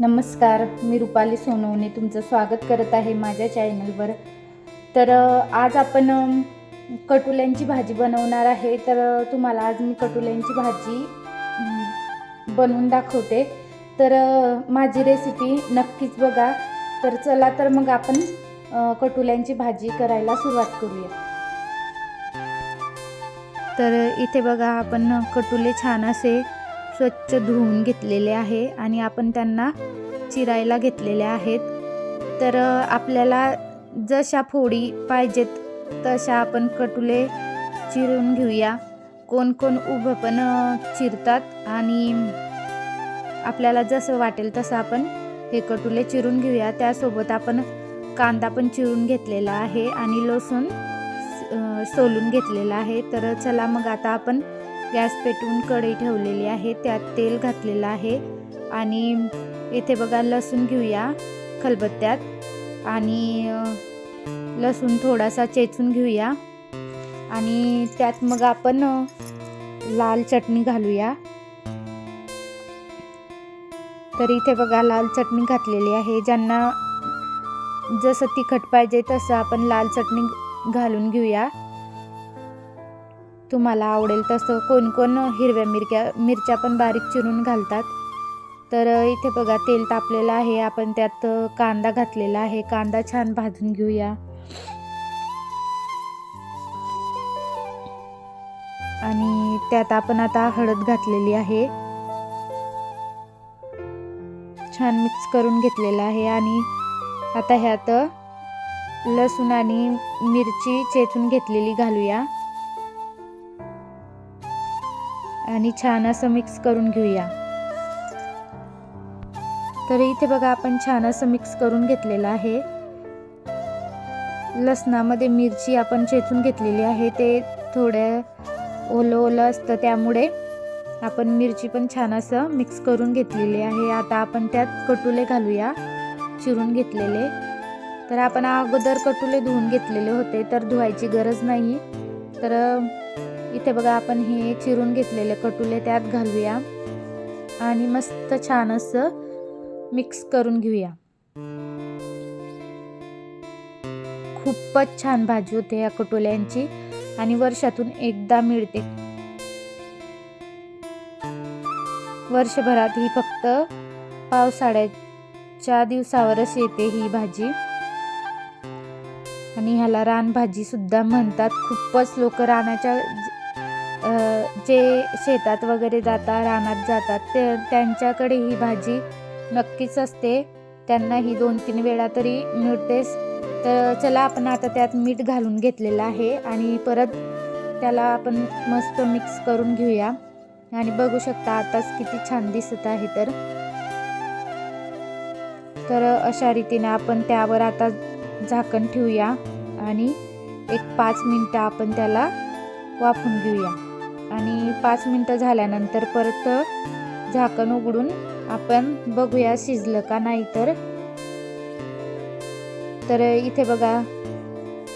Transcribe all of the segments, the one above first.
नमस्कार, मी रुपाली सोनवणे तुमचं स्वागत करत आहे माझ्या चॅनलवर। तर आज आपण कटुल्यांची भाजी बनवणार आहे। तर तुम्हाला आज मी कटुल्यांची भाजी बनवून दाखवते। तर माझी रेसिपी नक्कीच बघा। तर चला तर मग आपण कटुल्यांची भाजी करायला सुरुवात करूया। तर इथे बघा आपण कटुले छान असे स्वच्छ धुवून घेतलेले आहे आणि आपण त्यांना चिरायला घेतलेले आहेत। तर आपल्याला जशा फोडी पाहिजेत तशा आपण कटुले चिरून घेऊया। कोण कोण उभं पण चिरतात आणि आपल्याला जसं वाटेल तसं आपण हे कटुले चिरून घेऊया। त्यासोबत आपण कांदा पण चिरून घेतलेला आहे आणि लसूण सोलून घेतलेला आहे। तर चला मग आता आपण गॅस पेटवून कढई ठेवलेली आहे, त्यात तेल घातलेलं आहे आणि इथे बघा लसूण घेऊया खलबत्त्यात आणि लसूण थोडासा चेचून घेऊया आणि त्यात मग आपण लाल चटणी घालूया। तर इथे बघा लाल चटणी घातलेली आहे। ज्यांना जसं तिखट पाहिजे तसं आपण लाल चटणी घालून घेऊया, तुम्हाला आवडेल तसं। कोण कोण हिरव्या मिरच्या पण बारीक चिरून घालतात। तर इथे बघा तेल तापलेलं आहे, आपण त्यात कांदा घातलेला आहे। कांदा छान भाजून घेऊया आणि त्यात आपण आता हळद घातलेली आहे, छान मिक्स करून घेतलेलं आहे। आणि आता ह्यात लसूण आणि मिरची चेचून घेतलेली घालूया आणि छान असं मिक्स करून घेऊया। तर इथे बघा आपण छान असं मिक्स करून घेतलेलं आहे। लसणामध्ये मिरची आपण चेचून घेतलेली आहे, ते थोडं ओलं ओलं असतं त्यामुळे आपण मिरची पण छान असं मिक्स करून घेतलेली आहे। आता आपण त्यात कटुले घालूया चिरून घेतलेले। तर आपण अगोदर कटुले धुवून घेतलेले होते, तर धुवायची गरज नाही। तर इथे बघा आपण हे चिरून घेतलेले कटुले त्यात घालूया आणि मस्त छान असं मिक्स करून घेऊया। खूपच छान भाजी होते या कटुल्यांची आणि वर्षातून एकदा मिळते। वर्षभरात ही फक्त पावसाळ्याच्या दिवसावरच येते ही भाजी आणि ह्याला रानभाजी सुद्धा म्हणतात। खूपच लोक रानाच्या जे शेतात वगैरे जातात, रानात जातात, त्यांच्याकडे ही भाजी नक्कीच असते, त्यांना ही 2-3 वेळा तरी मिळतेच। तर चला आपण आता त्यात मीठ घालून घेतलेलं आहे आणि परत त्याला आपण मस्त मिक्स करून घेऊया आणि बघू शकता आताच किती छान दिसत आहे। तर अशा रीतीने आपण त्यावर आता झाकण ठेवूया आणि एक 5 मिनिटं आपण त्याला वाफवून घेऊया आणि 5 मिनिटं झाल्यानंतर परत झाकण उघडून आपण बघूया शिजलं का नाही। तर इथे बघा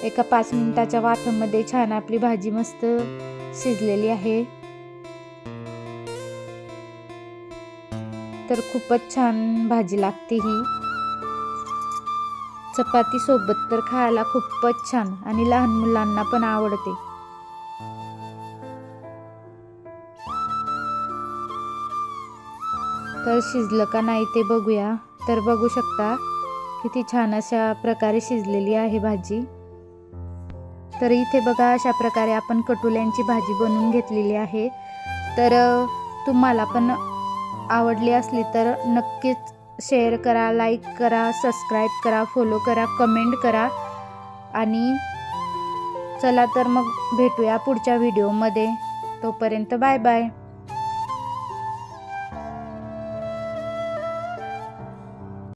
एका 5 मिनिटाच्या वाफेमध्ये छान आपली भाजी मस्त शिजलेली आहे। तर खूपच छान भाजी लागते ही, चपाती सोबत तर खायला खूपच छान आणि लहान मुलांना पण आवडते। तर शिजलं का नाही ते बघूया। तर बघू शकता किती छान अशा प्रकारे शिजलेली आहे भाजी। तर इथे बघा अशा प्रकारे आपण कटुल्यांची भाजी बनवून घेतलेली आहे। तर तुम्हाला पण आवडली असली तर नक्कीच शेअर करा, लाईक करा, सबस्क्राईब करा, फॉलो करा, कमेंट करा आणि चला तर मग भेटूया पुढच्या व्हिडिओमध्ये। तोपर्यंत बाय बाय।